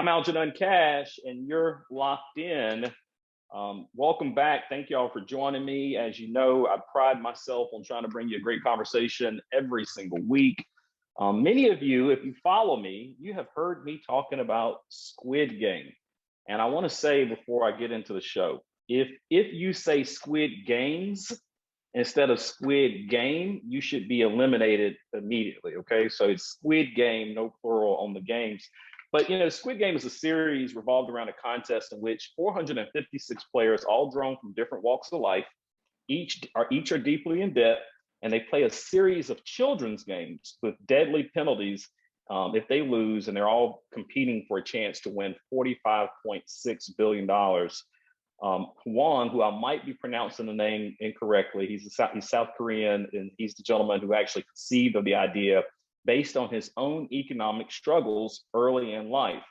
I'm Algenon Cash, and you're locked in. Welcome back. Thank you all for joining me. As you know, I pride myself on trying to bring you a great conversation every single week. Many of you, if you follow me, you have heard me talking about Squid Game. And I want to say before I get into the show, if you say Squid Games instead of Squid Game, you should be eliminated immediately. Okay, so it's Squid Game, no plural on the games. But Squid Game is a series revolved around a contest in which 456 players, all drawn from different walks of life, each are deeply in debt, and they play a series of children's games with deadly penalties if they lose, and they're all competing for a chance to win $45.6 billion. Hwang, who I might be pronouncing the name incorrectly, he's South Korean, and he's the gentleman who actually conceived of the idea based on his own economic struggles early in life.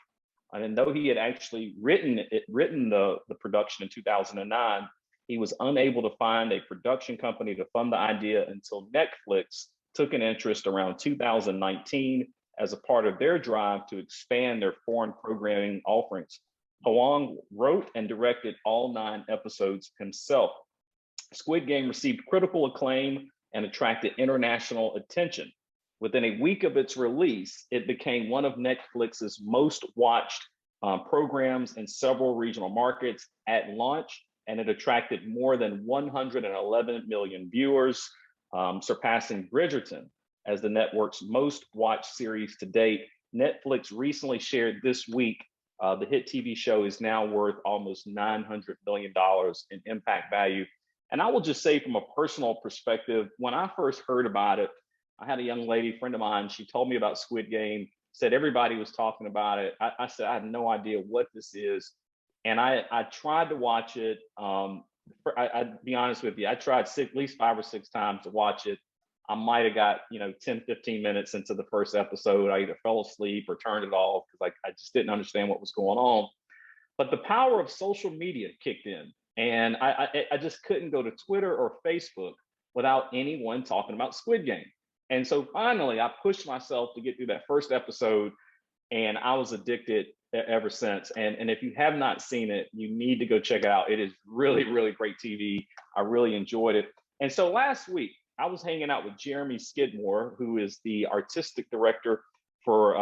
And though he had actually written the production in 2009, he was unable to find a production company to fund the idea until Netflix took an interest around 2019 as a part of their drive to expand their foreign programming offerings. Hwang wrote and directed all 9 episodes himself. Squid Game received critical acclaim and attracted international attention. Within a week of its release, it became one of Netflix's most watched programs in several regional markets at launch, and it attracted more than 111 million viewers, surpassing Bridgerton as the network's most watched series to date. Netflix recently shared this week the hit TV show is now worth almost $900 million in impact value. And I will just say from a personal perspective, when I first heard about it, I had a young lady friend of mine, she told me about Squid Game, said everybody was talking about it. I said, I have no idea what this is. And I tried to watch it. I'd be honest with you, I tried at least 5 or 6 times to watch it. I might have got 10, 15 minutes into the first episode. I either fell asleep or turned it off because I just didn't understand what was going on. But the power of social media kicked in. And I just couldn't go to Twitter or Facebook without anyone talking about Squid Game. And so finally, I pushed myself to get through that first episode, and I was addicted ever since. And if you have not seen it, you need to go check it out. It is really, really great TV. I really enjoyed it. And so last week, I was hanging out with Jeremy Skidmore, who is the artistic director for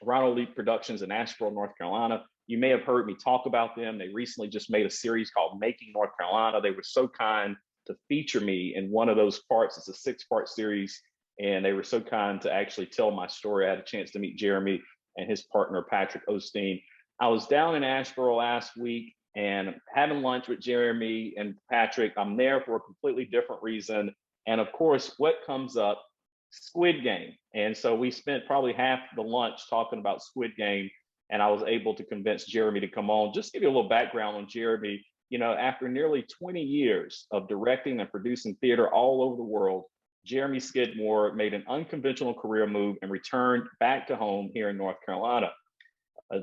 Ronald Leap Productions in Asheville, North Carolina. You may have heard me talk about them. They recently just made a series called Making North Carolina. They were so kind to feature me in one of those parts. It's a 6-part series. And they were so kind to actually tell my story. I had a chance to meet Jeremy and his partner, Patrick Osteen. I was down in Asheboro last week and having lunch with Jeremy and Patrick. I'm there for a completely different reason. And of course, what comes up? Squid Game. And so we spent probably half the lunch talking about Squid Game. And I was able to convince Jeremy to come on. Just to give you a little background on Jeremy, after nearly 20 years of directing and producing theater all over the world, Jeremy Skidmore made an unconventional career move and returned back to home here in North Carolina.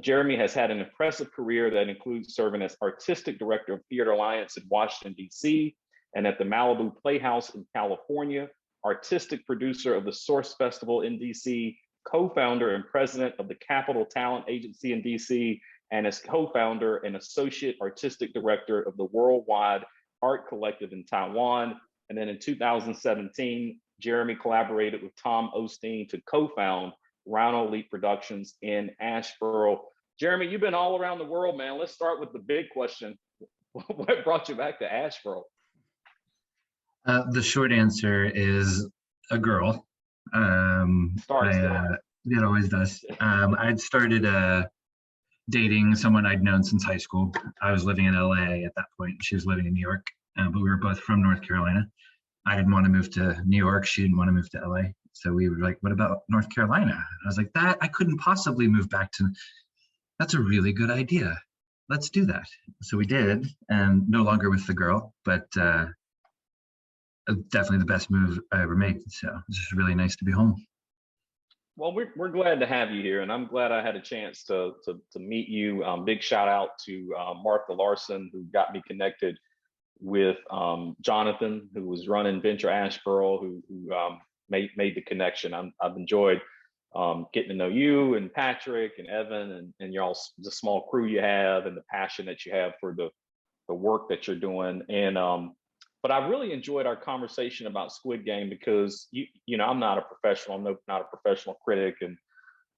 Jeremy has had an impressive career that includes serving as artistic director of Theater Alliance in Washington, D.C., and at the Malibu Playhouse in California, artistic producer of the Source Festival in D.C., co-founder and president of the Capital Talent Agency in D.C., and as co-founder and associate artistic director of the Worldwide Art Collective in Taiwan. And then in 2017, Jeremy collaborated with Tom Osteen to co-found Ronald Leap Productions in Asheboro. Jeremy, you've been all around the world, man. Let's start with the big question. What brought you back to Asheboro? The short answer is a girl. It always does. I'd started dating someone I'd known since high school. I was living in LA at that point. She was living in New York. But we were both from North Carolina. I didn't want to move to New York. She didn't want to move to LA. So we were like, what about North Carolina? I was like, I couldn't possibly move back to, that's a really good idea. Let's do that. So we did, and no longer with the girl, but definitely the best move I ever made. So it's just really nice to be home. Well, we're glad to have you here, and I'm glad I had a chance to meet you. Big shout out to Martha Larson, who got me connected with Jonathan, who was running Venture Asheboro, who made the connection. I've enjoyed getting to know you and Patrick and Evan and y'all, the small crew you have and the passion that you have for the work that you're doing. And but I really enjoyed our conversation about Squid Game because you know I'm not a professional, not a professional critic, and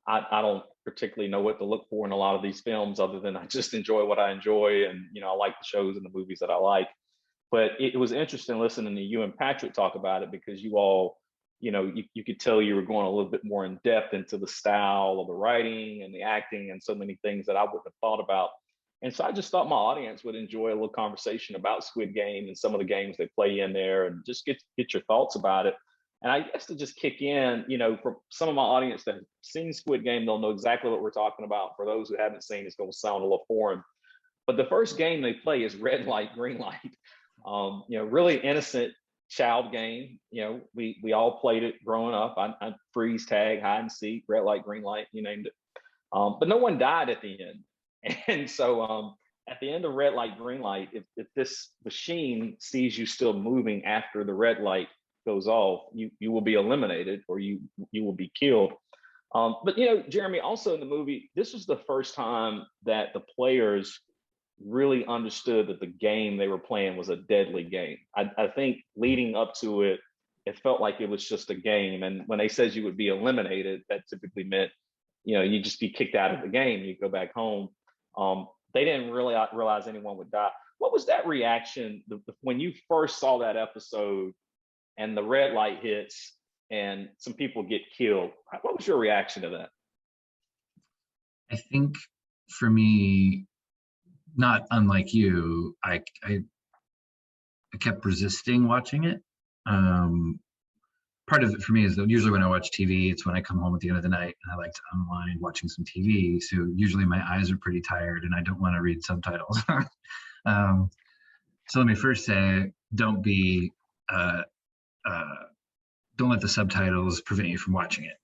I don't particularly know what to look for in a lot of these films other than I just enjoy what I enjoy, and you know I like the shows and the movies that I like. But it was interesting listening to you and Patrick talk about it because you all, you know, you could tell you were going a little bit more in depth into the style of the writing and the acting and so many things that I wouldn't have thought about. And so I just thought my audience would enjoy a little conversation about Squid Game and some of the games they play in there, and just get your thoughts about it. And I guess to just kick in, you know, for some of my audience that have seen Squid Game, they'll know exactly what we're talking about. For those who haven't seen, it's going to sound a little foreign. But the first game they play is red light, green light. You know, really innocent child game. You know, we all played it growing up. I freeze tag, hide and seek, red light, green light, you named it. But no one died at the end. And so at the end of red light, green light, if this machine sees you still moving after the red light goes off, you will be eliminated or you will be killed. But you know, Jeremy, also in the movie, this was the first time that the players really understood that the game they were playing was a deadly game. I think leading up to it, it felt like it was just a game. And when they said you would be eliminated, that typically meant, you know, you just be kicked out of the game, you go back home. They didn't really realize anyone would die. What was that reaction when you first saw that episode and the red light hits and some people get killed? What was your reaction to that? I think for me, not unlike you, I kept resisting watching it. Part of it for me is that usually when I watch TV, it's when I come home at the end of the night and I like to unwind watching some TV. So usually my eyes are pretty tired and I don't want to read subtitles. So let me first say, don't let the subtitles prevent you from watching it.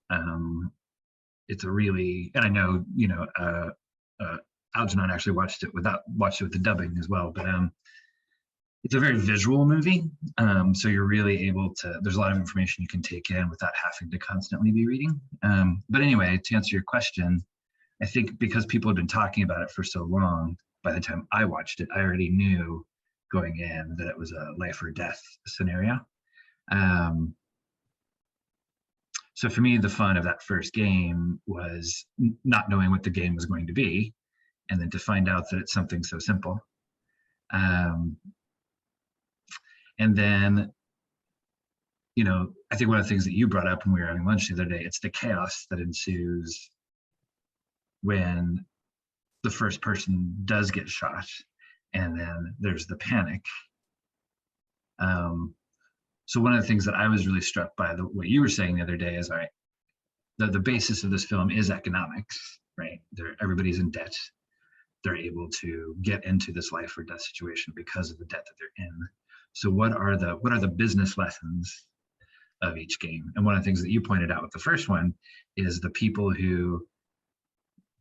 It's a really, and I know, you know, Algenon actually watched it with the dubbing as well, but it's a very visual movie. So you're really able to, there's a lot of information you can take in without having to constantly be reading. But anyway, to answer your question, I think because people have been talking about it for so long, by the time I watched it, I already knew going in that it was a life or death scenario. So for me, the fun of that first game was not knowing what the game was going to be, and then to find out that it's something so simple. And then, you know, I think one of the things that you brought up when we were having lunch the other day, it's the chaos that ensues when the first person does get shot, and then there's the panic. So one of the things that I was really struck by what you were saying the other day is, all right, the basis of this film is economics, right? Everybody's in debt. They're able to get into this life or death situation because of the debt that they're in. So what are the business lessons of each game? And one of the things that you pointed out with the first one is the people who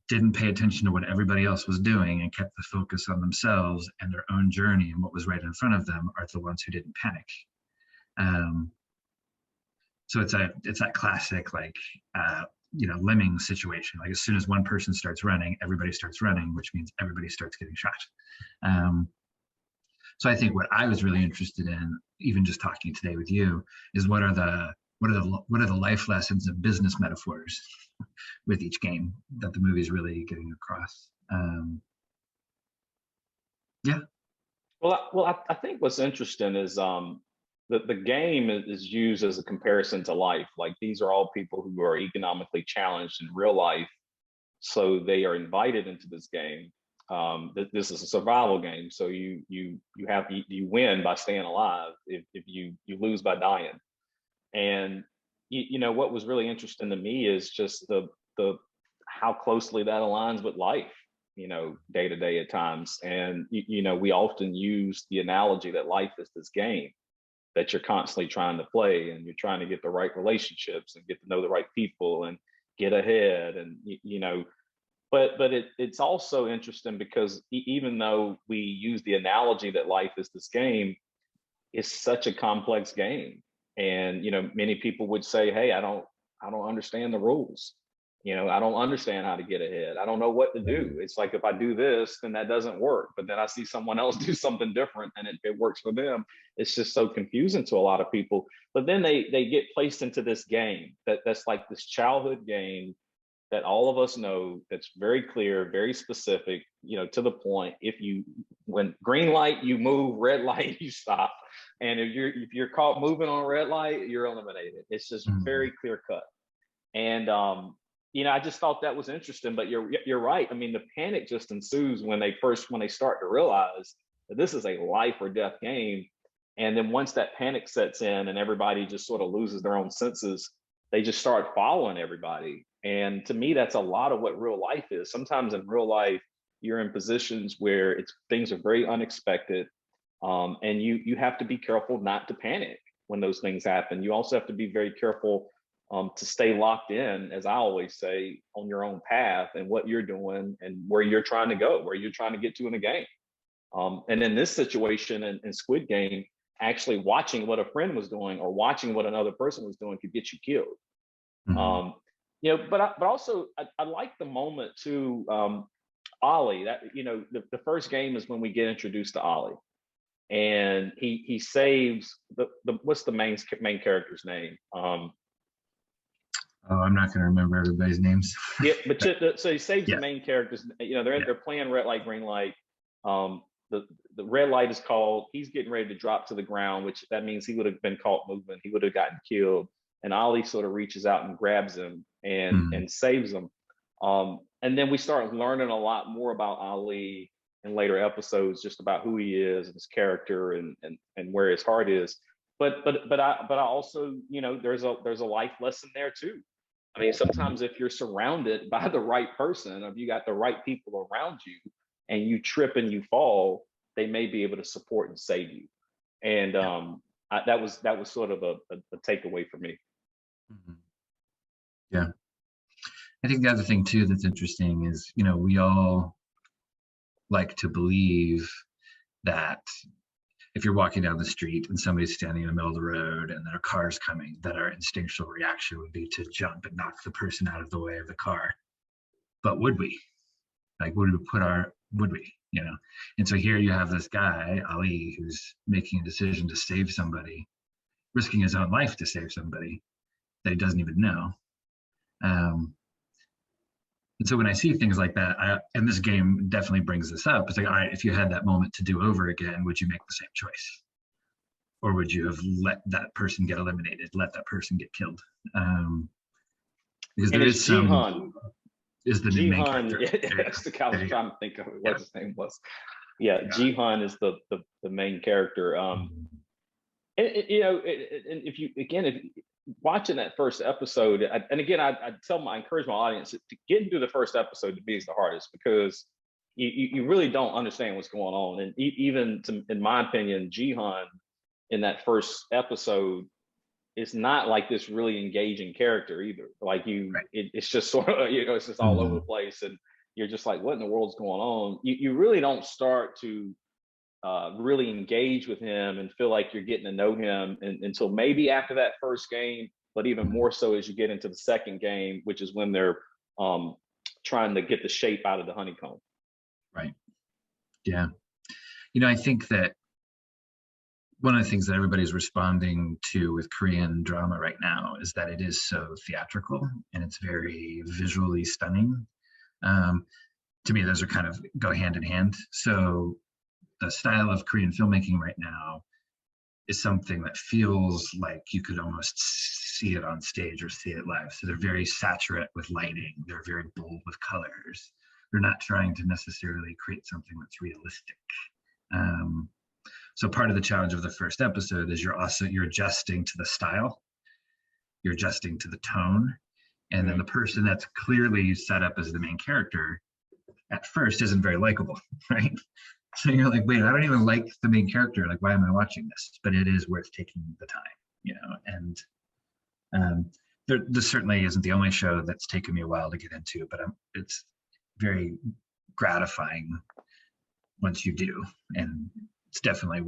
didn't pay attention to what everybody else was doing and kept the focus on themselves and their own journey and what was right in front of them are the ones who didn't panic. So it's that classic, like, you know, lemming situation. Like as soon as one person starts running, everybody starts running, which means everybody starts getting shot. So I think what I was really interested in, even just talking today with you, is what are the life lessons and business metaphors with each game that the movie is really getting across. Yeah. Well, I think what's interesting is the game is used as a comparison to life. Like these are all people who are economically challenged in real life, so they are invited into this game. This is a survival game, so you win by staying alive. If you lose by dying, and you know what was really interesting to me is just the how closely that aligns with life. You know, day to day at times, and you know we often use the analogy that life is this game that you're constantly trying to play, and you're trying to get the right relationships and get to know the right people and get ahead, and you know. But it's also interesting because even though we use the analogy that life is this game, it's such a complex game, and you know many people would say, "Hey, I don't understand the rules." I don't understand how to get ahead. I don't know what to do. It's like, if I do this, then that doesn't work. But then I see someone else do something different and it works for them. It's just so confusing to a lot of people. But then they get placed into this game that's like this childhood game that all of us know, that's very clear, very specific, to the point. When green light, you move, red light, you stop. And if you're caught moving on red light, you're eliminated. It's just very clear cut. And I just thought that was interesting. But you're right. I mean, the panic just ensues when they start to realize that this is a life or death game. And then once that panic sets in and everybody just sort of loses their own senses, they just start following everybody. And to me, that's a lot of what real life is. Sometimes in real life, you're in positions where things are very unexpected. And you have to be careful not to panic when those things happen. You also have to be very careful to stay locked in, as I always say, on your own path and what you're doing and where you're trying to go, where you're trying to get to in the game. And in this situation in Squid Game, actually watching what a friend was doing or watching what another person was doing could get you killed. But also I like the moment too. Ollie, that the first game is when we get introduced to Ollie, and he saves the what's the main character's name? I'm not going to remember everybody's names. Yeah, but so he saves the main characters. They're playing red light, green light. The red light is called. He's getting ready to drop to the ground, which that means he would have been caught moving. He would have gotten killed. And Ollie sort of reaches out and grabs him and saves him. And then we start learning a lot more about Ollie in later episodes, just about who he is and his character and where his heart is. But I also, there's a life lesson there too. I mean, sometimes if you're surrounded by the right person, if you got the right people around you and you trip and you fall, they may be able to support and save you. And that was sort of a takeaway for me. Yeah. I think the other thing too that's interesting is, we all like to believe that if you're walking down the street and somebody's standing in the middle of the road and there are cars coming, that our instinctual reaction would be to jump and knock the person out of the way of the car. But would we? Like, would we? And so here you have this guy, Ali, who's making a decision to save somebody, risking his own life to save somebody that he doesn't even know. And so when I see things like that, and this game definitely brings this up, it's like, all right, if you had that moment to do over again, would you make the same choice? Or would you have let that person get eliminated, let that person get killed? Because there is Jihan. Is the main character. That's the guy I was trying to think of what his name was. Yeah, Jihan is the main character. And if you watching that first episode, I encourage my audience to get into the first episode. To me, is the hardest, because you really don't understand what's going on. And even in my opinion, Jihan in that first episode is not like this really engaging character either. Like it's just sort of, it's just all over the place. And you're just like, what in the world's going on? You really don't start to really engage with him and feel like you're getting to know him until maybe after that first game, but even more so as you get into the second game, which is when they're trying to get the shape out of the honeycomb. Right. Yeah. I think that one of the things that everybody's responding to with Korean drama right now is that it is so theatrical and it's very visually stunning. To me, those are kind of go hand in hand. So the style of Korean filmmaking right now is something that feels like you could almost see it on stage or see it live. So they're very saturate with lighting. They're very bold with colors. They're not trying to necessarily create something that's realistic. So part of the challenge of the first episode is you're adjusting to the style, you're adjusting to the tone, and then the person that's clearly set up as the main character at first isn't very likable, right? So you're like, wait, I don't even like the main character. Like, why am I watching this? But it is worth taking the time, and this certainly isn't the only show that's taken me a while to get into, but it's very gratifying once you do, and it's definitely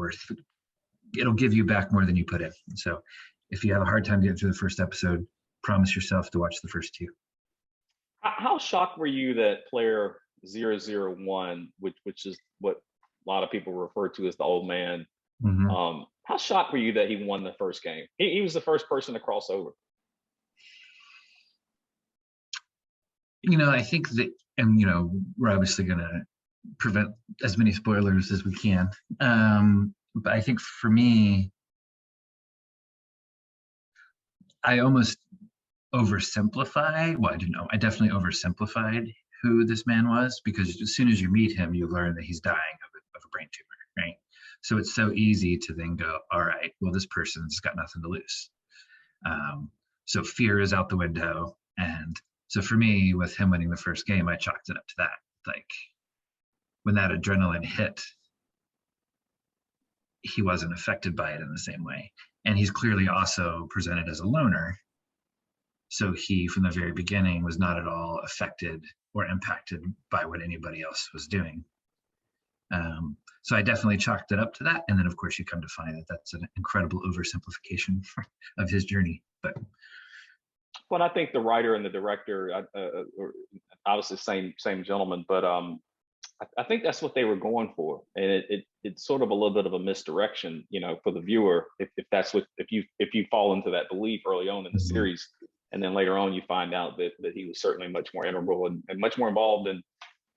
it'll give you back more than you put in. So if you have a hard time getting through the first episode, promise yourself to watch the first two. How shocked were you that player 001, which is what a lot of people refer to as the old man? Mhm. How shocked were you that he won the first game? He was the first person to cross over. I think that, and we're obviously going to prevent as many spoilers as we can. But I think for me, I almost oversimplify. Well, I didn't know. I definitely oversimplified who this man was, because as soon as you meet him, you learn that he's dying of a brain tumor, right? So it's so easy to then go, all right, well, this person's got nothing to lose. So fear is out the window. And so for me, with him winning the first game, I chalked it up to that. Like, when that adrenaline hit, he wasn't affected by it in the same way. And he's clearly also presented as a loner. So he, from the very beginning, was not at all affected or impacted by what anybody else was doing. So I definitely chalked it up to that. And then, of course, you come to find that that's an incredible oversimplification of his journey. But Well, I think the writer and the director, obviously same gentleman, but I think that's what they were going for, and it's sort of a little bit of a misdirection, for the viewer, if that's what if you fall into that belief early on in the series, and then later on you find out that he was certainly much more integral and much more involved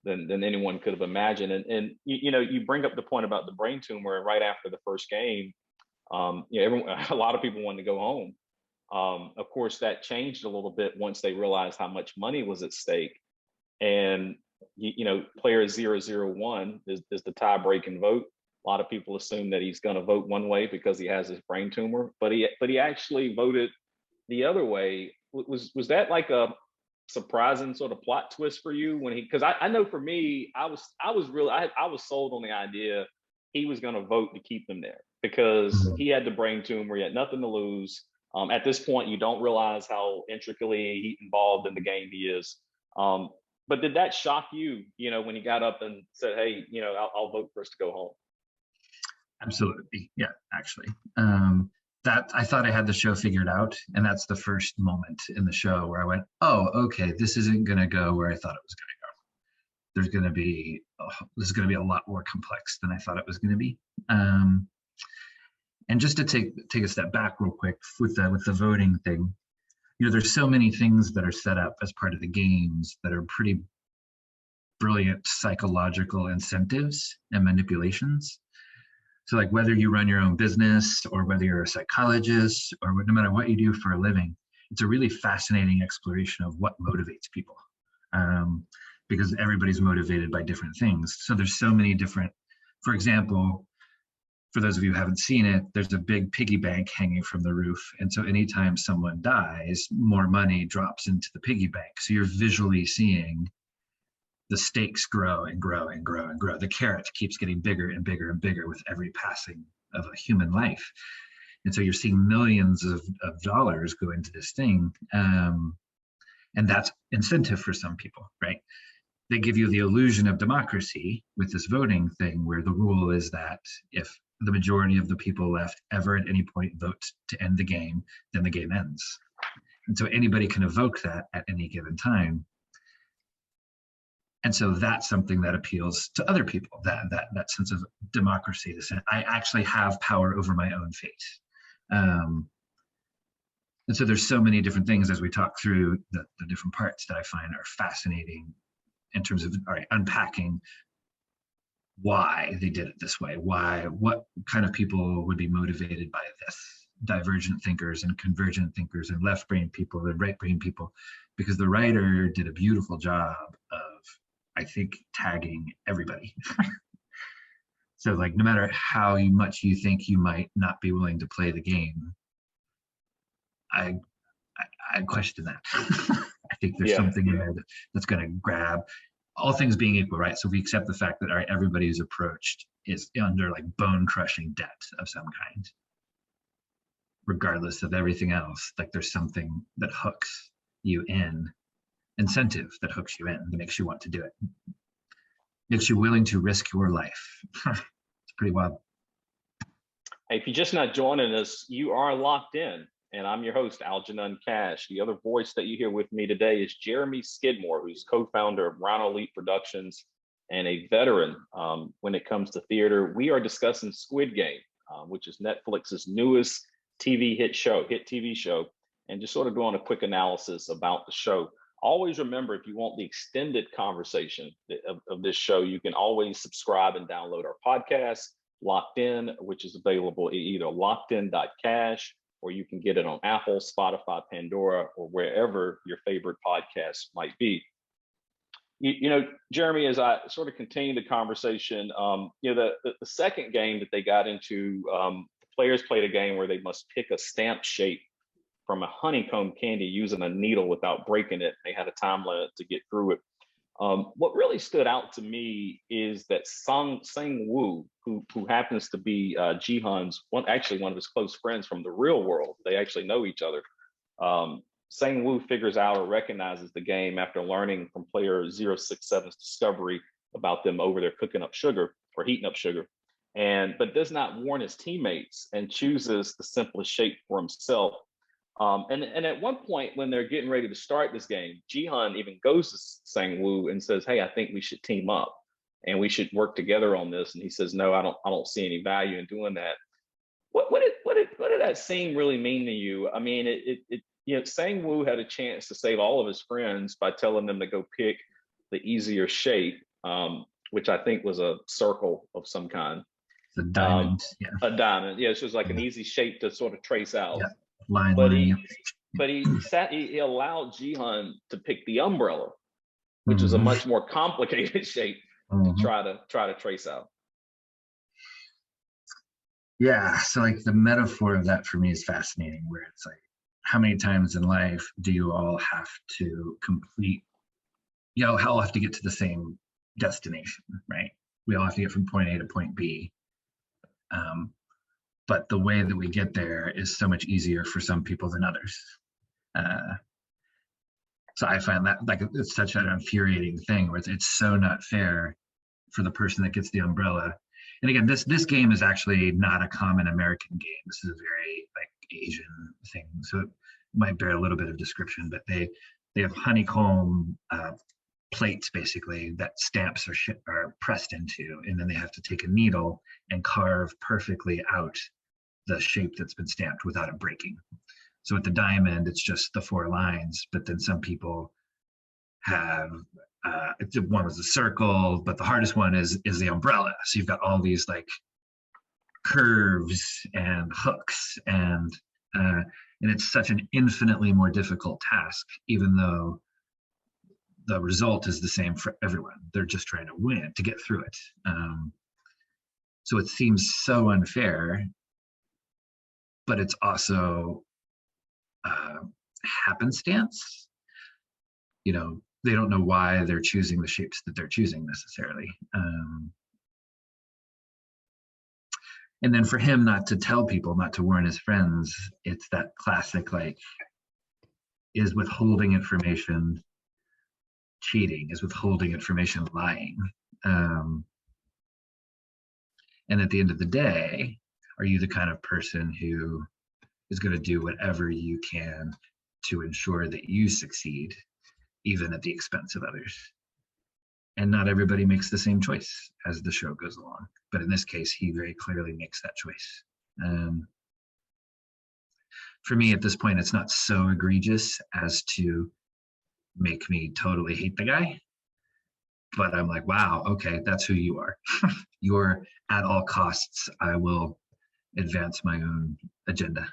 than anyone could have imagined. And you bring up the point about the brain tumor, and right after the first game, everyone, a lot of people wanted to go home. Of course, that changed a little bit once they realized how much money was at stake. And, player 001 is the tie breaking vote. A lot of people assume that he's going to vote one way because he has his brain tumor, but he actually voted the other way. Was that like a surprising sort of plot twist for you when because I know for me, I was sold on the idea he was going to vote to keep them there because he had the brain tumor, he had nothing to lose. At this point, you don't realize how intricately involved in the game he is. But did that shock you, when he got up and said, hey, I'll vote for us to go home? Absolutely. Yeah, actually. That I thought I had the show figured out. And that's the first moment in the show where I went, oh, okay, this isn't going to go where I thought it was going to go. This is going to be a lot more complex than I thought it was going to be. And just to take a step back real quick with the voting thing, there's so many things that are set up as part of the games that are pretty brilliant psychological incentives and manipulations. So like whether you run your own business or whether you're a psychologist or no matter what you do for a living, it's a really fascinating exploration of what motivates people, because everybody's motivated by different things. So there's so many different, for example, for those of you who haven't seen it, there's a big piggy bank hanging from the roof. And so anytime someone dies, more money drops into the piggy bank. So you're visually seeing the stakes grow and grow and grow and grow. The carrot keeps getting bigger and bigger and bigger with every passing of a human life. And so you're seeing millions of dollars go into this thing. And that's incentive for some people, right? They give you the illusion of democracy with this voting thing where the rule is that if the majority of the people left ever at any point vote to end the game, then the game ends. And so anybody can evoke that at any given time. And so that's something that appeals to other people, that sense of democracy, the sense I actually have power over my own fate. And so there's so many different things as we talk through the different parts that I find are fascinating in terms of unpacking why they did it this way, what kind of people would be motivated by this, divergent thinkers and convergent thinkers and left brain people and right brain people, because the writer did a beautiful job of, I think, tagging everybody. So like, no matter how much you think you might not be willing to play the game, I question that. I think there's something in there that's going to grab, all things being equal, right? So if we accept the fact that, all right, everybody who's approached is under like bone crushing debt of some kind, regardless of everything else, like there's something that hooks you in, incentive that hooks you in, that makes you want to do it, makes you willing to risk your life. It's pretty wild. Hey, if you're just not joining us, you are locked in and I'm your host, Algenon Cash. The other voice that you hear with me today is Jeremy Skidmore, who's co-founder of Rhino Elite Productions and a veteran when it comes to theater. We are discussing Squid Game, which is Netflix's newest hit TV show, and just sort of doing a quick analysis about the show. Always remember, if you want the extended conversation of this show, you can always subscribe and download our podcast, Locked In, which is available at either lockedin.cash, or you can get it on Apple, Spotify, Pandora, or wherever your favorite podcast might be. You know, Jeremy, as I sort of continue the conversation, the second game that they got into, the players played a game where they must pick a stamp shape from a honeycomb candy using a needle without breaking it. They had a time limit to get through it. What really stood out to me is that Sang Woo, who happens to be Jihan's one of his close friends from the real world. They actually know each other. Sang Woo figures out or recognizes the game after learning from player 067's discovery about them over there cooking up sugar or heating up sugar, but does not warn his teammates and chooses the simplest shape for himself. And at one point when they're getting ready to start this game, Jihan even goes to Sang Woo and says, "Hey, I think we should team up and we should work together on this." And he says, "No, I don't see any value in doing that." What did that scene really mean to you? I mean, Sang Woo had a chance to save all of his friends by telling them to go pick the easier shape, which I think was a circle of some kind. The diamond, yeah. A diamond, yeah. So it's like an easy shape to sort of trace out. Yeah. But he allowed Jihan to pick the umbrella, which is a much more complicated shape to try to trace out. Yeah, so like the metaphor of that for me is fascinating, where it's like, how many times in life do you all have to complete, all have to get to the same destination, right? We all have to get from point A to point B. But the way that we get there is so much easier for some people than others. So I find that like it's such an infuriating thing where it's so not fair for the person that gets the umbrella. And again, this game is actually not a common American game. This is a very like Asian thing. So it might bear a little bit of description, but they have honeycomb plates basically that stamps are pressed into, and then they have to take a needle and carve perfectly out the shape that's been stamped without it breaking. So at the diamond, it's just the 4 lines, but then some people have one was a circle, but the hardest one is the umbrella. So you've got all these like curves and hooks, and it's such an infinitely more difficult task, even though the result is the same for everyone. They're just trying to win, to get through it. So it seems so unfair, but it's also happenstance. They don't know why they're choosing the shapes that they're choosing necessarily. And then for him not to tell people, not to warn his friends, it's that classic, like, is withholding information cheating? Is withholding information lying? And at the end of the day, are you the kind of person who is going to do whatever you can to ensure that you succeed, even at the expense of others? And not everybody makes the same choice as the show goes along. But in this case, he very clearly makes that choice. For me, at this point, it's not so egregious as to make me totally hate the guy. But I'm like, wow, okay, that's who you are. You're at all costs, I will advance my own agenda,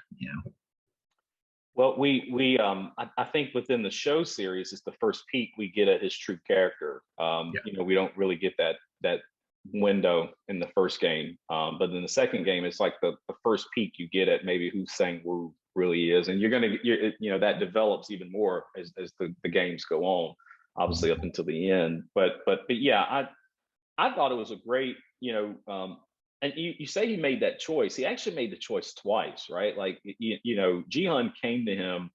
Well, I think within the show series, it's the first peek we get at his true character. We don't really get that window in the first game, but in the second game, it's like the first peek you get at maybe who Sang Woo really is, and that develops even more as the games go on, obviously up until the end. But yeah, I thought it was a great, and you say he made that choice. He actually made the choice twice, right? Like, Jihan came to him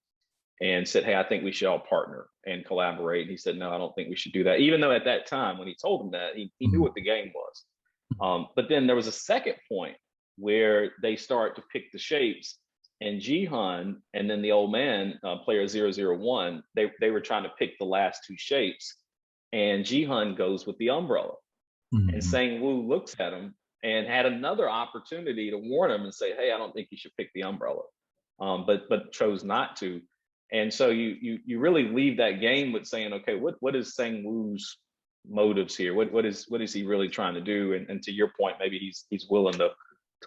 and said, "Hey, I think we should all partner and collaborate." And he said, "No, I don't think we should do that." Even though at that time, when he told him that, he knew what the game was. But then there was a second point where they start to pick the shapes, and Jihan, and then the old man, player 001, they were trying to pick the last two shapes. And Jihan goes with the umbrella. And Sang Woo looks at him and had another opportunity to warn him and say, hey, I don't think you should pick the umbrella. But chose not to. And so you really leave that game with saying, okay, what is Sang Woo's motives here? What is he really trying to do? And to your point, maybe he's willing to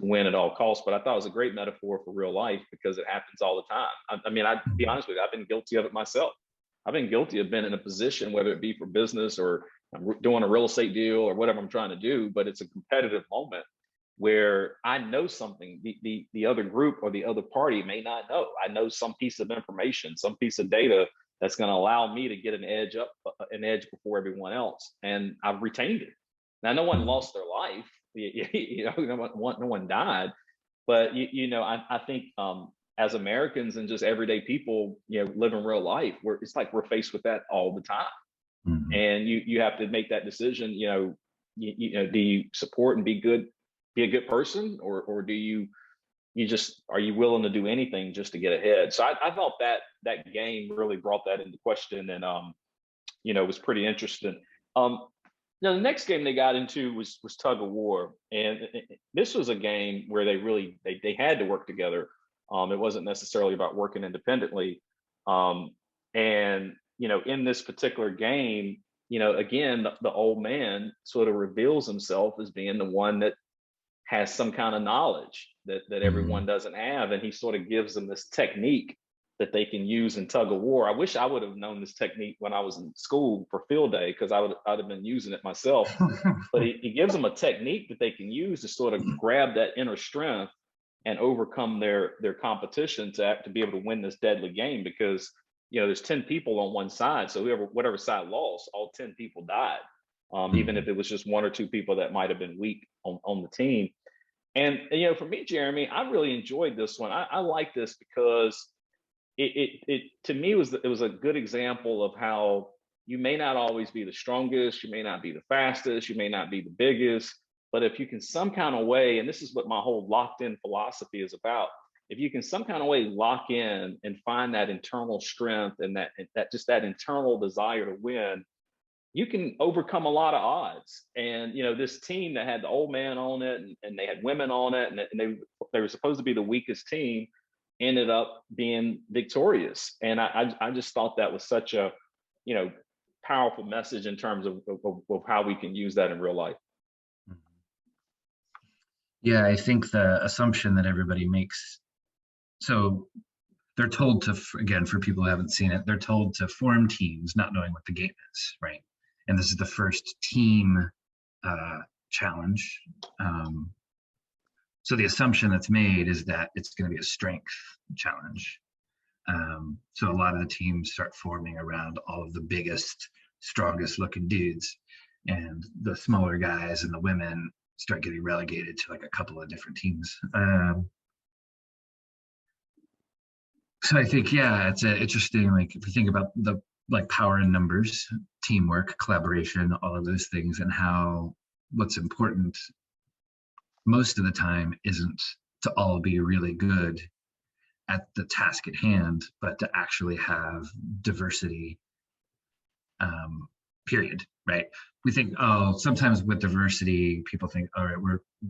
win at all costs. But I thought it was a great metaphor for real life because it happens all the time. I mean, I'd be honest with you, I've been guilty of it myself. I've been guilty of being in a position, whether it be for business or I'm doing a real estate deal or whatever I'm trying to do, but it's a competitive moment where I know something the other group or the other party may not know. I know some piece of information, some piece of data that's going to allow me to get an edge before everyone else. And I've retained it. Now, no one lost their life, no one died, but I think as Americans and just everyday people, living real life, it's like we're faced with that all the time. And you have to make that decision. Do you support and be a good person, or do you are you willing to do anything just to get ahead? So I thought that game really brought that into question, and it was pretty interesting. The next game they got into was tug of war, and this was a game where they had to work together. It wasn't necessarily about working independently, and in this particular game, again, the old man sort of reveals himself as being the one that has some kind of knowledge that everyone doesn't have, and he sort of gives them this technique that they can use in tug of war. I wish I would have known this technique when I was in school for field day, because I'd have been using it myself. But he gives them a technique that they can use to sort of grab that inner strength and overcome their competition to be able to win this deadly game, because there's 10 people on one side, so whatever side lost, all 10 people died, even if it was just one or two people that might have been weak on the team. And for me, Jeremy, I really enjoyed this one. I like this because it to me it was a good example of how you may not always be the strongest, you may not be the fastest, you may not be the biggest, but if you can some kind of way, and this is what my whole locked in philosophy is about, if you can some kind of way lock in and find that internal strength and that internal desire to win, you can overcome a lot of odds. And this team that had the old man on it, and they had women on it, and they were supposed to be the weakest team, ended up being victorious. And I just thought that was such a powerful message in terms of how we can use that in real life. Yeah, I think the assumption that everybody makes, so they're told to, again, for people who haven't seen it, they're told to form teams, not knowing what the game is, right? And this is the first team challenge. So the assumption that's made is that it's going to be a strength challenge. So a lot of the teams start forming around all of the biggest, strongest looking dudes, and the smaller guys and the women start getting relegated to like a couple of different teams. So I think, yeah, it's interesting, like if you think about the power in numbers, teamwork, collaboration, all of those things, and how what's important most of the time isn't to all be really good at the task at hand, but to actually have diversity, period, right? We think, sometimes with diversity, people think, all right,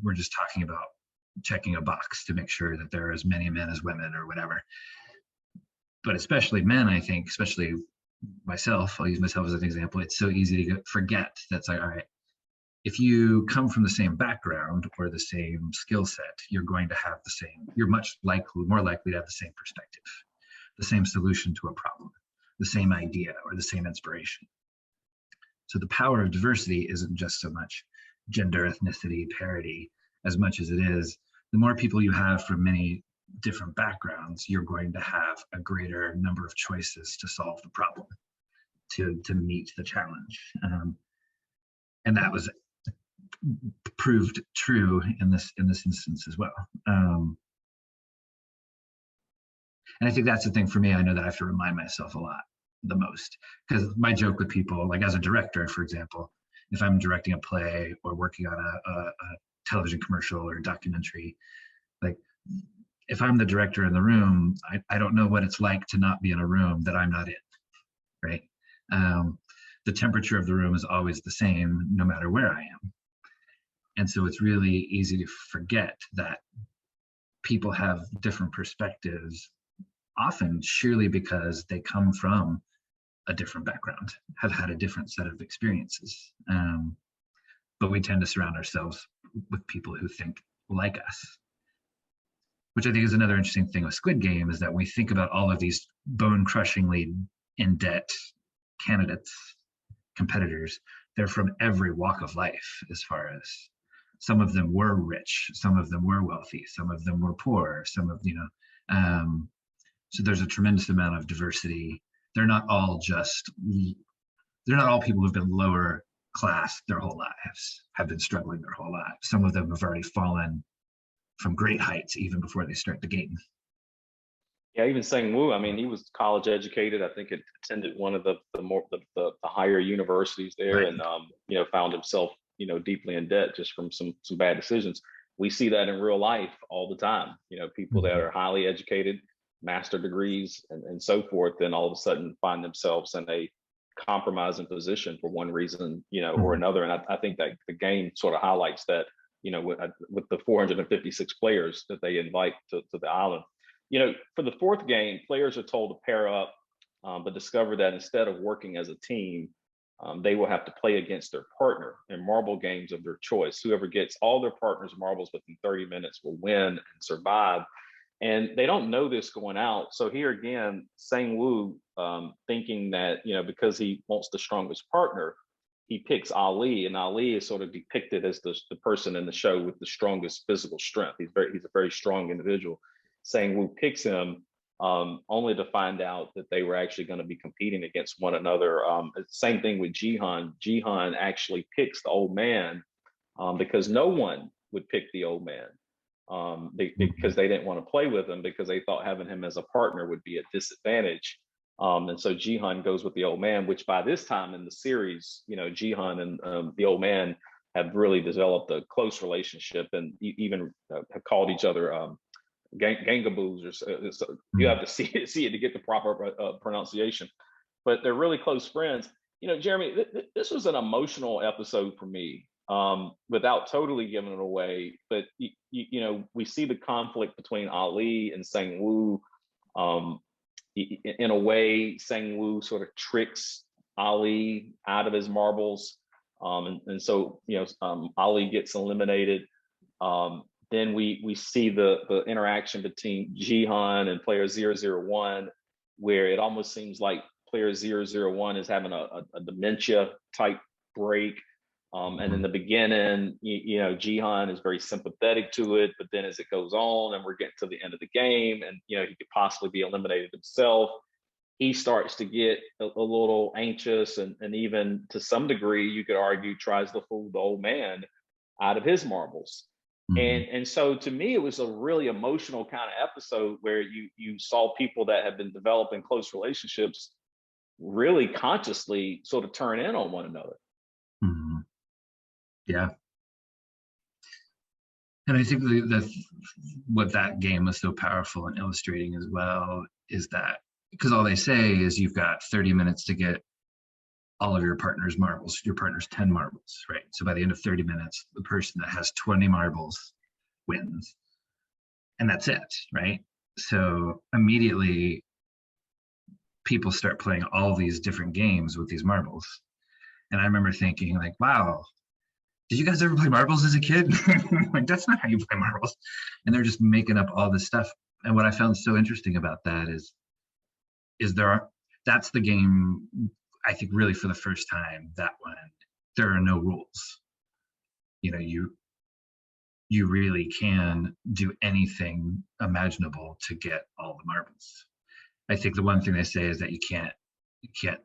we're just talking about checking a box to make sure that there are as many men as women or whatever. But especially men, I think, especially myself, I'll use myself as an example, it's so easy to forget that's like, all right, if you come from the same background or the same skill set, you're going to have you're more likely to have the same perspective, the same solution to a problem, the same idea or the same inspiration. So the power of diversity isn't just so much gender, ethnicity, parity, as much as it is, the more people you have from many different backgrounds, you're going to have a greater number of choices to solve the problem, to meet the challenge. And that was proved true in this instance as well. And I think that's the thing for me. I know that I have to remind myself a lot, the most, because my joke with people, like as a director, for example, if I'm directing a play or working on a television commercial or a documentary, like if I'm the director in the room, I don't know what it's like to not be in a room that I'm not in, right? The temperature of the room is always the same no matter where I am. And so it's really easy to forget that people have different perspectives, often surely because they come from a different background, have had a different set of experiences. But we tend to surround ourselves with people who think like us, which I think is another interesting thing with Squid Game, is that we think about all of these bone-crushingly in-debt candidates, competitors. They're from every walk of life, as far as some of them were rich, some of them were wealthy, some of them were poor, some of, so there's a tremendous amount of diversity. They're not all people who've been lower class their whole lives, have been struggling their whole lives. Some of them have already fallen from great heights even before they start the game. Yeah, even Sang-woo, I mean, he was college educated. I think attended one of the higher universities there, right. And found himself deeply in debt just from some bad decisions. We see that in real life all the time. People that are highly educated, master degrees and so forth, then all of a sudden find themselves in a compromising position for one reason, or another. And I think that the game sort of highlights that, with the 456 players that they invite to the island. For the fourth game, players are told to pair up, but discover that instead of working as a team, they will have to play against their partner in marble games of their choice. Whoever gets all their partner's marbles within 30 minutes will win and survive. And they don't know this going out. So here again, Sang-woo, thinking that, because he wants the strongest partner, he picks Ali, and Ali is sort of depicted as the person in the show with the strongest physical strength. He's a very strong individual. Sang-woo picks him, only to find out that they were actually going to be competing against one another. Same thing with Jihan. Jihan actually picks the old man because no one would pick the old man. Because they didn't want to play with him, because they thought having him as a partner would be a disadvantage. And so Jihan goes with the old man, which by this time in the series, Jihan and the old man have really developed a close relationship, and even have called each other gangaboos, or so. You have to see it to get the proper pronunciation. But they're really close friends. Jeremy, this was an emotional episode for me. Without totally giving it away, but we see the conflict between Ali and Sang-woo. In a way, Sang-woo sort of tricks Ali out of his marbles, and so Ali gets eliminated. Then we see the interaction between Jihan and player 001, where it almost seems like player 001 is having a dementia type break. And in the beginning, Jihan is very sympathetic to it, but then as it goes on and we're getting to the end of the game, and he could possibly be eliminated himself, he starts to get a little anxious, and even to some degree, you could argue, tries to fool the old man out of his marbles. And so to me, it was a really emotional kind of episode where you saw people that have been developing close relationships really consciously sort of turn in on one another. Yeah. And I think what that game was so powerful in illustrating as well is that, because all they say is you've got 30 minutes to get all of your partner's marbles, your partner's 10 marbles, right? So by the end of 30 minutes, the person that has 20 marbles wins. And that's it, right? So immediately people start playing all these different games with these marbles. And I remember thinking like, wow, did you guys ever play marbles as a kid? Like, that's not how you play marbles. And they're just making up all this stuff. And what I found so interesting about that is that's the game, I think, really for the first time, that when there are no rules. You really can do anything imaginable to get all the marbles. I think the one thing they say is that you can't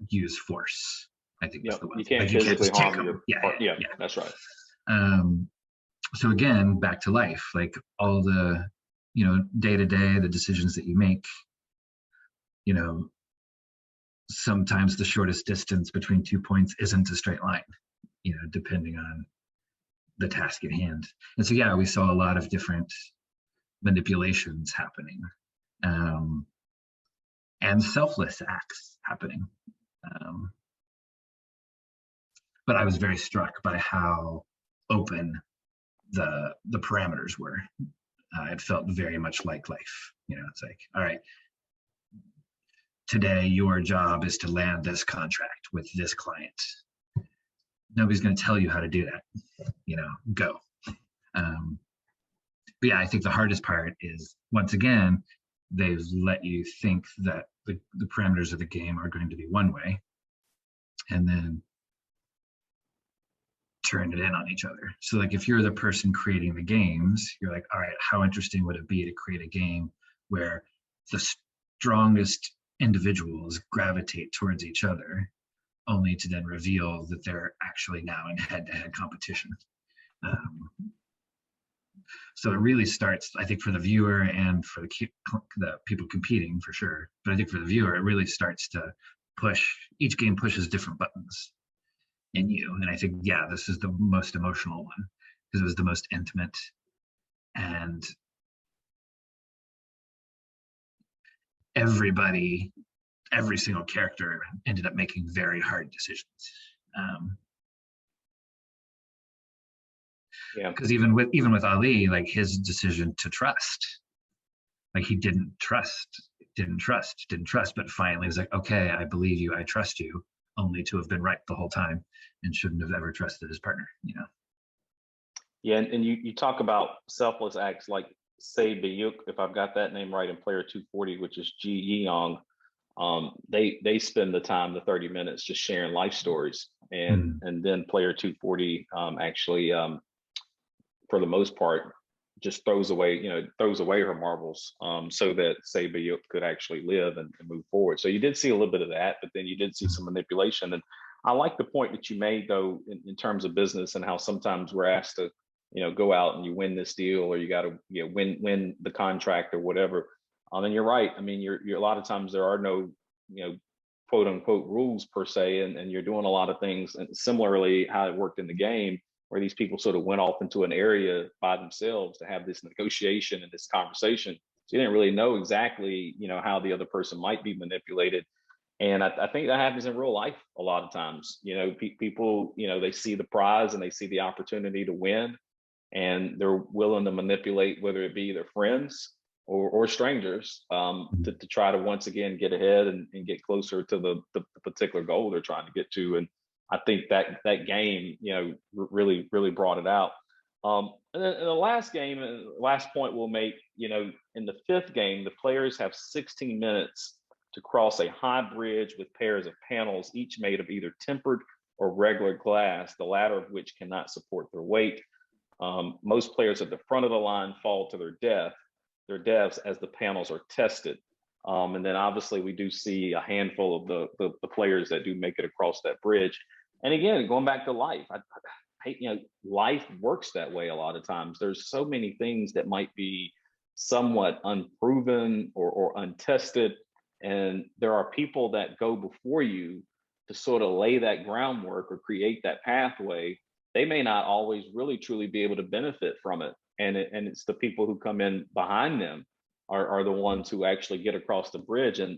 use force. I think that's the one. You can't physically harm your partner. Yeah, that's right. So again, back to life, like all the, day to day, the decisions that you make, sometimes the shortest distance between 2 points isn't a straight line, depending on the task at hand. And so, yeah, we saw a lot of different manipulations happening, and selfless acts happening. But I was very struck by how open the parameters were. It felt very much like life. It's like, all right, today your job is to land this contract with this client. Nobody's going to tell you how to do that. Go. But yeah, I think the hardest part is, once again, they've let you think that the parameters of the game are going to be one way, and then turn it in on each other. So like, if you're the person creating the games, you're like, all right, how interesting would it be to create a game where the strongest individuals gravitate towards each other, only to then reveal that they're actually now in head-to-head competition. So it really starts, I think, for the viewer and for the people competing, for sure. But I think for the viewer, it really starts to push, each game pushes different buttons in you. And I think, yeah, this is the most emotional one because it was the most intimate, and every single character ended up making very hard decisions. Yeah. Because even with Ali, like, his decision to trust, like, he didn't trust, but finally was like, okay, I believe you, I trust you, only to have been right the whole time and shouldn't have ever trusted his partner. Yeah, and you talk about selfless acts like Say Bayuk, if I've got that name right, in player 240, which is Ji Yeong. They spend the time, the 30 minutes, just sharing life stories, and then player 240 actually, for the most part, just throws away her marbles, so that Say Bayuk could actually live and move forward. So you did see a little bit of that, but then you did see some manipulation. And I like the point that you made, though, in terms of business, and how sometimes we're asked to, go out and you win this deal, or you got to, win the contract or whatever. And you're right. I mean, you're a lot of times there are no, quote unquote rules per se, and you're doing a lot of things. And similarly, how it worked in the game, where these people sort of went off into an area by themselves to have this negotiation and this conversation. So you didn't really know exactly, how the other person might be manipulated. And I think that happens in real life a lot of times. People, they see the prize and they see the opportunity to win, and they're willing to manipulate, whether it be their friends or strangers, to try to once again get ahead and get closer to the particular goal they're trying to get to. And I think that game, really brought it out. And then in the last game, and last point we'll make, in the fifth game, the players have 16 minutes to cross a high bridge with pairs of panels, each made of either tempered or regular glass, the latter of which cannot support their weight. Most players at the front of the line fall to their deaths as the panels are tested. And then obviously we do see a handful of the players that do make it across that bridge. And again, going back to life, life works that way a lot of times. There's so many things that might be somewhat unproven or untested. And there are people that go before you to sort of lay that groundwork or create that pathway. They may not always really truly be able to benefit from it. And it's the people who come in behind them are the ones who actually get across the bridge. And,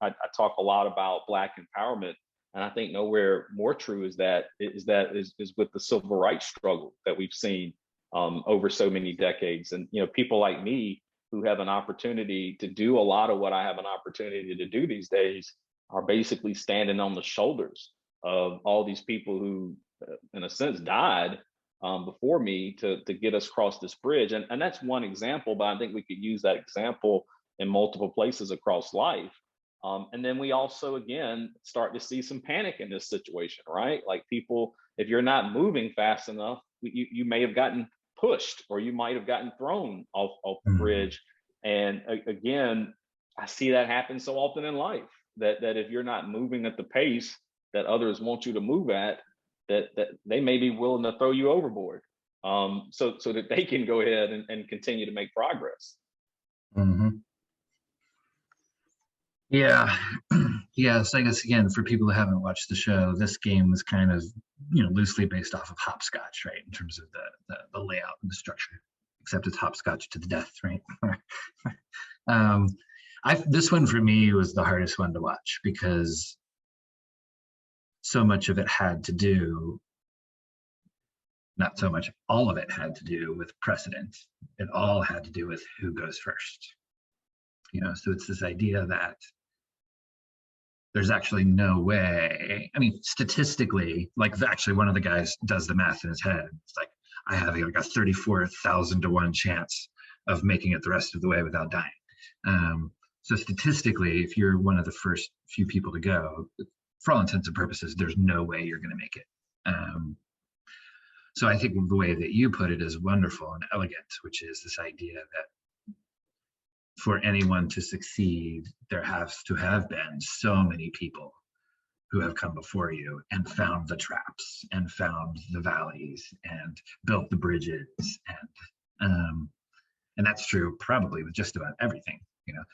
I talk a lot about Black empowerment. And I think nowhere more true is with the civil rights struggle that we've seen over so many decades. And, people like me who have an opportunity to do a lot of what I have an opportunity to do these days are basically standing on the shoulders of all these people who, in a sense, died before me to get us across this bridge. And that's one example, but I think we could use that example in multiple places across life. And then we also, again, start to see some panic in this situation, right? Like, people, if you're not moving fast enough, you may have gotten pushed, or you might have gotten thrown off the bridge. And again, I see that happen so often in life, that if you're not moving at the pace that others want you to move at, that they may be willing to throw you overboard, so that they can go ahead and continue to make progress. Yeah. Yeah, so I guess, again, for people who haven't watched the show, this game was kind of, loosely based off of hopscotch, right, in terms of the layout and the structure. except it's hopscotch to the death, right? um, this one for me was the hardest one to watch because so much of it had to do, not so much, all of it had to do with precedent. It all had to do with who goes first. So it's this idea that there's actually no way. I mean, statistically, like actually one of the guys does the math in his head. It's like, I have like a 34,000 to 1 chance of making it the rest of the way without dying. So statistically, if you're one of the first few people to go, for all intents and purposes, there's no way you're going to make it. So I think the way that you put it is wonderful and elegant, which is this idea that for anyone to succeed, there has to have been so many people who have come before you and found the traps and found the valleys and built the bridges. And that's true probably with just about everything.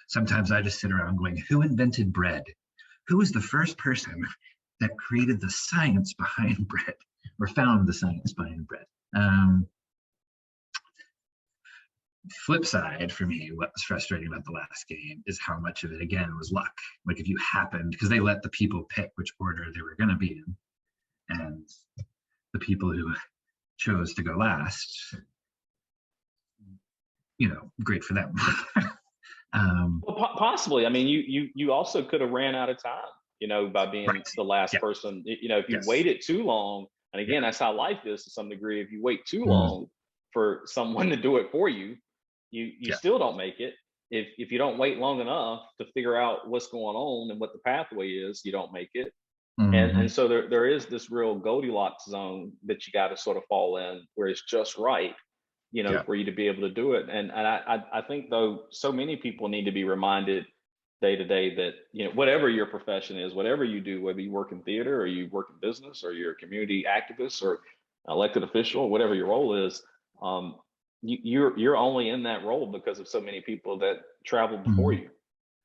Sometimes I just sit around going, who invented bread? Who was the first person that created the science behind bread or found the science behind bread? Flip side for me, what was frustrating about the last game is how much of it again was luck. Like if you happened, because they let the people pick which order they were going to be in, and the people who chose to go last, great for them. Well, possibly. I mean, you also could have ran out of time, by being Right. the last person. If you waited too long, and again, that's how life is to some degree. If you wait too long for someone to do it for you, you still don't make it. If you don't wait long enough to figure out what's going on and what the pathway is, you don't make it. And so there is this real Goldilocks zone that you got to sort of fall in where it's just right, for you to be able to do it. And I think though, so many people need to be reminded day to day that, whatever your profession is, whatever you do, whether you work in theater or you work in business or you're a community activist or elected official, whatever your role is, you're only in that role because of so many people that traveled before you.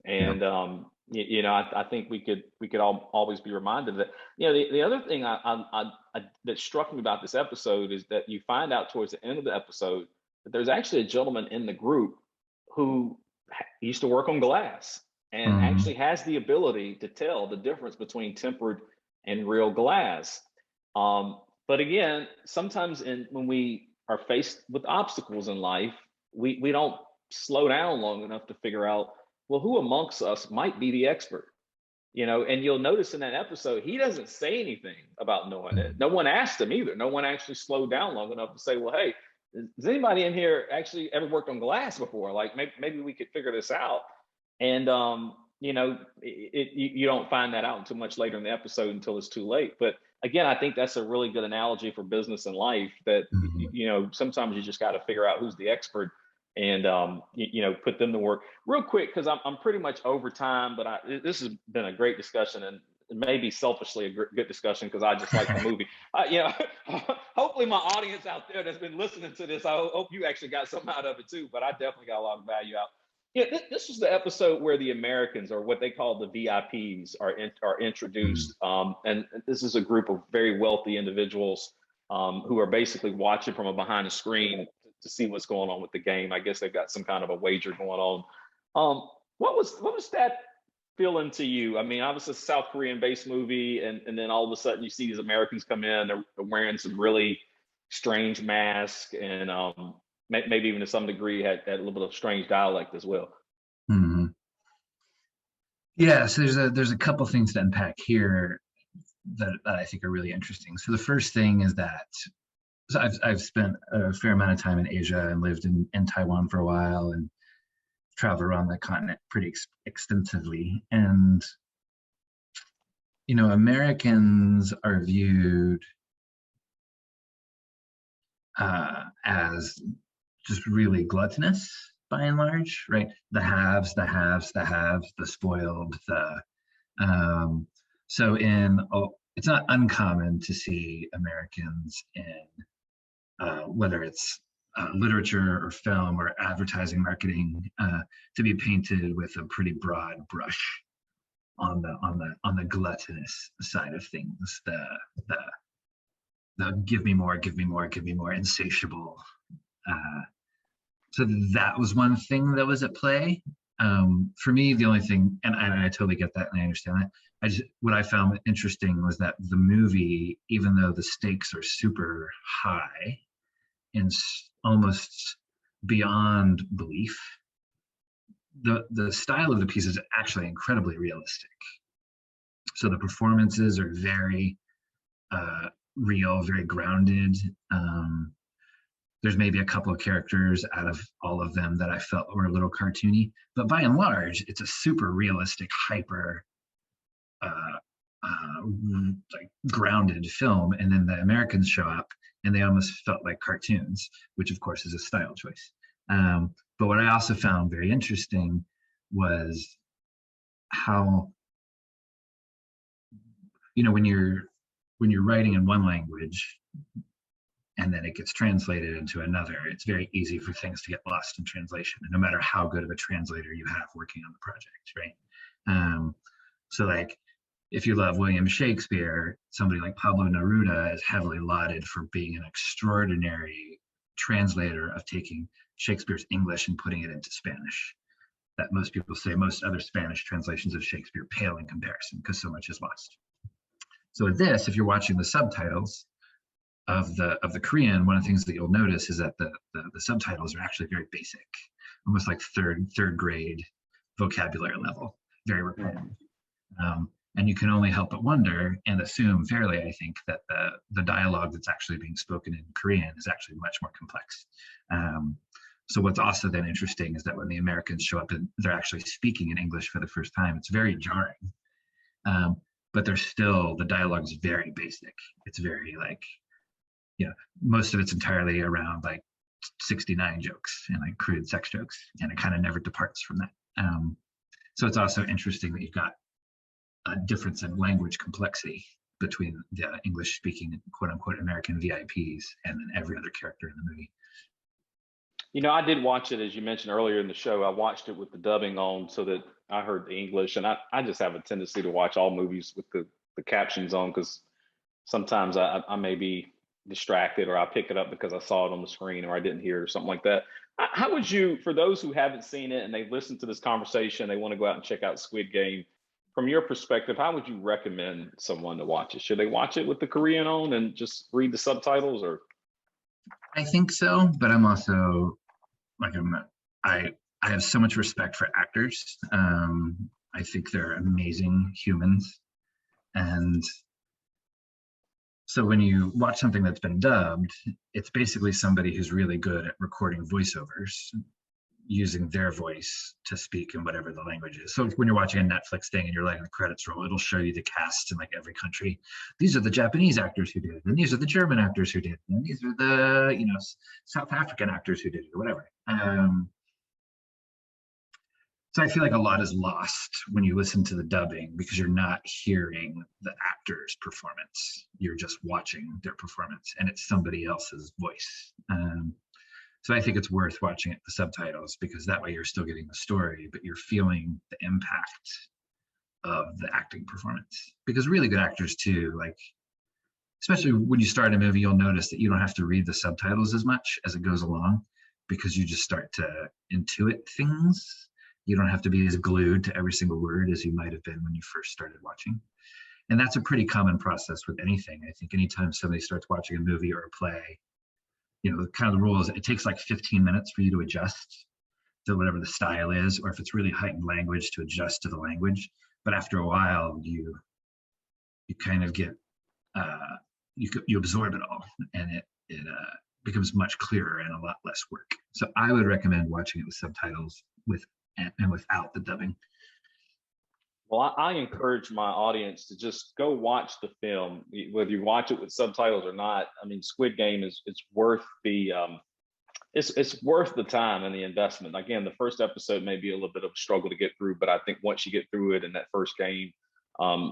And I think we could always be reminded that. The other thing that struck me about this episode is that you find out towards the end of the episode that there's actually a gentleman in the group who used to work on glass and actually has the ability to tell the difference between tempered and real glass. But again, sometimes when we are faced with obstacles in life, we don't slow down long enough to figure out, well, who amongst us might be the expert? And you'll notice in that episode, he doesn't say anything about knowing it. No one asked him either. No one actually slowed down long enough to say, well, hey, has anybody in here actually ever worked on glass before? Like maybe we could figure this out. And, you don't find that out until much later in the episode until it's too late. But again, I think that's a really good analogy for business and life that, sometimes you just got to figure out who's the expert and, put them to work real quick. Cause I'm pretty much over time, but this has been a great discussion and maybe selfishly a good discussion because I just like the movie. Hopefully my audience out there that's been listening to this, I hope you actually got something out of it too, but I definitely got a lot of value out. This was the episode where the Americans, or what they call the VIPs, are introduced. And this is a group of very wealthy individuals who are basically watching from behind the screen to see what's going on with the game. I guess they've got some kind of a wager going on. What was that feeling to you? I mean, obviously it's a South Korean based movie, and then all of a sudden you see these Americans come in, they're wearing some really strange masks, and maybe even to some degree had a little bit of strange dialect as well. Yeah, so there's a couple things to unpack here that I think are really interesting. So the first thing is that I've spent a fair amount of time in Asia and lived in Taiwan for a while and traveled around the continent pretty extensively. And, Americans are viewed as just really gluttonous by and large, right? The haves, the spoiled, so it's not uncommon to see Americans in whether it's literature or film or advertising marketing to be painted with a pretty broad brush on the gluttonous side of things, the give me more, insatiable So that was one thing that was at play. For me, the only thing, and I totally get that and I understand that. What I found interesting was that the movie, even though the stakes are super high and almost beyond belief, the style of the piece is actually incredibly realistic. So the performances are very real, very grounded. There's maybe a couple of characters out of all of them that I felt were a little cartoony, but by and large, it's a super realistic, hyper, uh, like grounded film. And then the Americans show up, and they almost felt like cartoons, which of course is a style choice. But what I also found very interesting was how, when you're writing in one language and then it gets translated into another, it's very easy for things to get lost in translation, and no matter how good of a translator you have working on the project, right? So like, if you love William Shakespeare, somebody like Pablo Neruda is heavily lauded for being an extraordinary translator of taking Shakespeare's English and putting it into Spanish. That most people say most other Spanish translations of Shakespeare pale in comparison because so much is lost. So with this, if you're watching the subtitles of the Korean, one of the things that you'll notice is that the subtitles are actually very basic, almost like third grade vocabulary level, very repetitive. And you can only help but wonder and assume fairly, I think, that the dialogue that's actually being spoken in Korean is actually much more complex. So what's also then interesting is that when the Americans show up and they're actually speaking in English for the first time, it's very jarring. But the dialogue is very basic. It's very like, most of it's entirely around like 69 jokes and like crude sex jokes, and it kind of never departs from that. So it's also interesting that you've got a difference in language complexity between the English speaking quote unquote American VIPs and then every other character in the movie. I did watch it, as you mentioned earlier in the show. I watched it with the dubbing on so that I heard the English. And I just have a tendency to watch all movies with the captions on, because sometimes I may be distracted, or I pick it up because I saw it on the screen or I didn't hear it or something like that. How would you, for those who haven't seen it and they've listened to this conversation, they want to go out and check out Squid Game, from your perspective, how would you recommend someone to watch it? Should they watch it with the Korean on and just read the subtitles, or? I think so, but I'm also like, I have so much respect for actors. I think they're amazing humans, and so when you watch something that's been dubbed, it's basically somebody who's really good at recording voiceovers, using their voice to speak in whatever the language is. So when you're watching a Netflix thing and you're letting the credits roll, it'll show you the cast in like every country. These are the Japanese actors who did it, and these are the German actors who did it, and these are the South African actors who did it, or whatever. So I feel like a lot is lost when you listen to the dubbing because you're not hearing the actor's performance. You're just watching their performance, and it's somebody else's voice. So I think it's worth watching it the subtitles, because that way you're still getting the story, but you're feeling the impact of the acting performance. Because really good actors too, like, especially when you start a movie, you'll notice that you don't have to read the subtitles as much as it goes along, because you just start to intuit things. You don't have to be as glued to every single word as you might have been when you first started watching. And that's a pretty common process with anything. I think anytime somebody starts watching a movie or a play, kind of the rule is it takes like 15 minutes for you to adjust to whatever the style is, or if it's really heightened language, to adjust to the language. But after a while, you kind of get, you absorb it all, and it becomes much clearer and a lot less work. So I would recommend watching it with subtitles and without the dubbing. Well, I encourage my audience to just go watch the film, whether you watch it with subtitles or not. I mean, Squid Game it's worth it's worth the time and the investment. Again, the first episode may be a little bit of a struggle to get through, but I think once you get through it in that first game,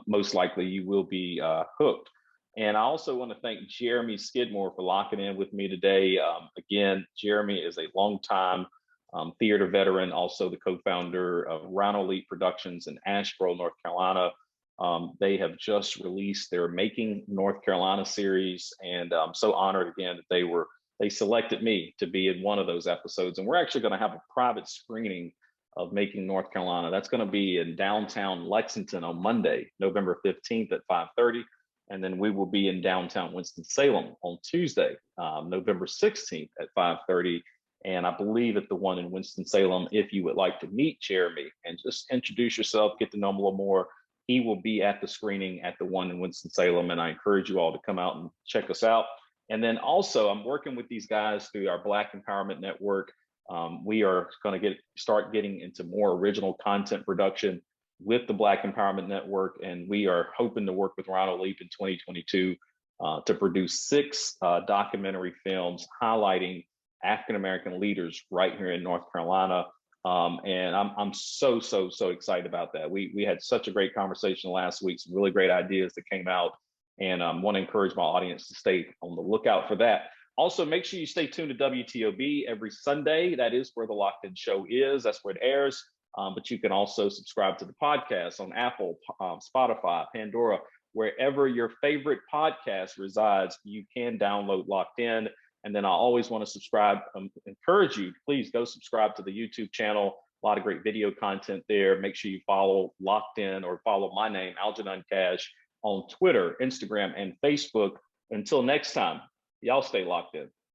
most likely you will be hooked. And I also want to thank Jeremy Skidmore for locking in with me today. Again, Jeremy is a longtime theater veteran, also the co-founder of Rhino Elite Productions in Asheboro, North Carolina. They have just released their Making North Carolina series, and I'm so honored again that they were they selected me to be in one of those episodes. And we're actually going to have a private screening of Making North Carolina. That's going to be in downtown Lexington on Monday, November 15th at 5:30. And then we will be in downtown Winston-Salem on Tuesday, November 16th at 5:30. And I believe at the one in Winston-Salem, if you would like to meet Jeremy and just introduce yourself, get to know him a little more, he will be at the screening at the one in Winston-Salem. And I encourage you all to come out and check us out. And then also, I'm working with these guys through our Black Empowerment Network. We are going to start getting into more original content production with the Black Empowerment Network, and we are hoping to work with Ronald Leap in 2022 to produce 6 documentary films highlighting African American leaders right here in North Carolina. And I'm so excited about that. We had such a great conversation last week, some really great ideas that came out, and I want to encourage my audience to stay on the lookout for that. Also, make sure you stay tuned to WTOB every Sunday. That is where the Locked In Show is. That's where it airs. But you can also subscribe to the podcast on Apple, Spotify, Pandora, wherever your favorite podcast resides. You can download Locked In. And then I always want to encourage you, please go subscribe to the YouTube channel. A lot of great video content there. Make sure you follow Locked In or follow my name, Algenon Cash, on Twitter, Instagram, and Facebook. Until next time, y'all stay locked in.